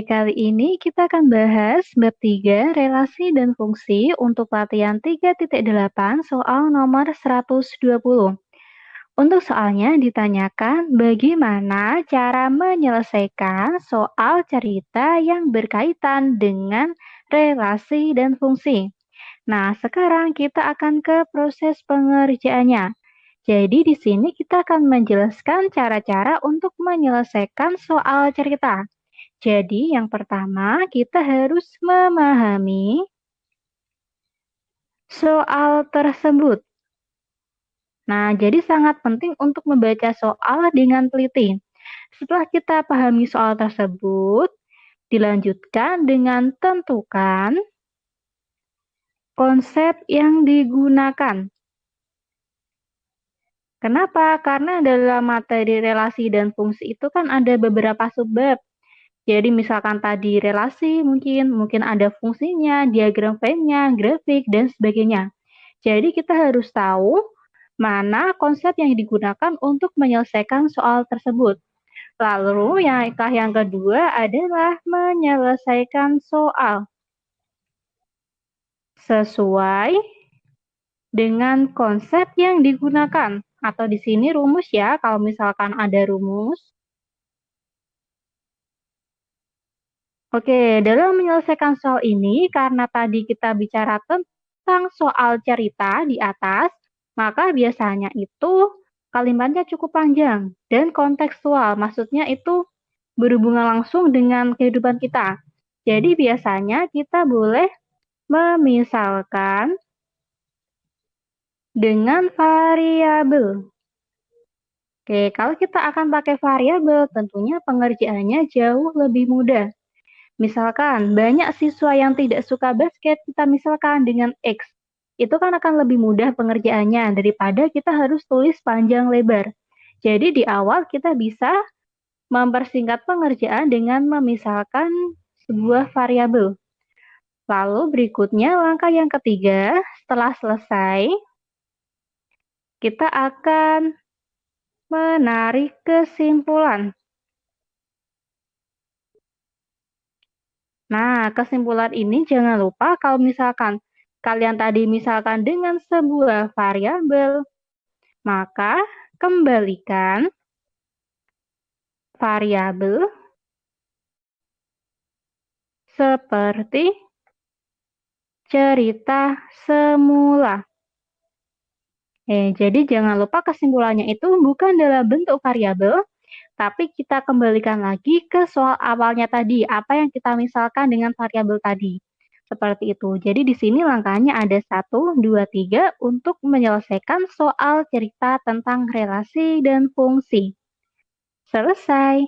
Kali ini kita akan bahas bab 3 relasi dan fungsi untuk latihan 3.8 soal nomor 120. Untuk soalnya ditanyakan bagaimana cara menyelesaikan soal cerita yang berkaitan dengan relasi dan fungsi. Nah, sekarang kita akan ke proses pengerjaannya. Jadi di sini kita akan menjelaskan cara-cara untuk menyelesaikan soal cerita. Jadi, yang pertama, kita harus memahami soal tersebut. Nah, jadi sangat penting untuk membaca soal dengan teliti. Setelah kita pahami soal tersebut, dilanjutkan dengan tentukan konsep yang digunakan. Kenapa? Karena dalam materi relasi dan fungsi itu kan ada beberapa subbab. Jadi misalkan tadi relasi mungkin ada fungsinya, diagram Venn-nya, grafik, dan sebagainya. Jadi kita harus tahu mana konsep yang digunakan untuk menyelesaikan soal tersebut. Lalu yang kedua adalah menyelesaikan soal sesuai dengan konsep yang digunakan. Atau di sini rumus ya, kalau misalkan ada rumus. Oke, dalam menyelesaikan soal ini, karena tadi kita bicara tentang soal cerita di atas, maka biasanya itu kalimatnya cukup panjang dan kontekstual. Maksudnya itu berhubungan langsung dengan kehidupan kita. Jadi biasanya kita boleh memisalkan dengan variabel. Oke, kalau kita akan pakai variabel, tentunya pengerjaannya jauh lebih mudah. Misalkan banyak siswa yang tidak suka basket, kita misalkan dengan X. Itu kan akan lebih mudah pengerjaannya daripada kita harus tulis panjang lebar. Jadi di awal kita bisa mempersingkat pengerjaan dengan memisalkan sebuah variabel. Lalu berikutnya langkah yang ketiga, setelah selesai, kita akan menarik kesimpulan. Nah, kesimpulan ini jangan lupa kalau misalkan kalian tadi misalkan dengan sebuah variabel, maka kembalikan variabel seperti cerita semula. Jadi jangan lupa kesimpulannya itu bukan dalam bentuk variabel, tapi kita kembalikan lagi ke soal awalnya tadi, apa yang kita misalkan dengan variabel tadi. Seperti itu. Jadi di sini langkahnya ada 1, 2, 3 untuk menyelesaikan soal cerita tentang relasi dan fungsi. Selesai.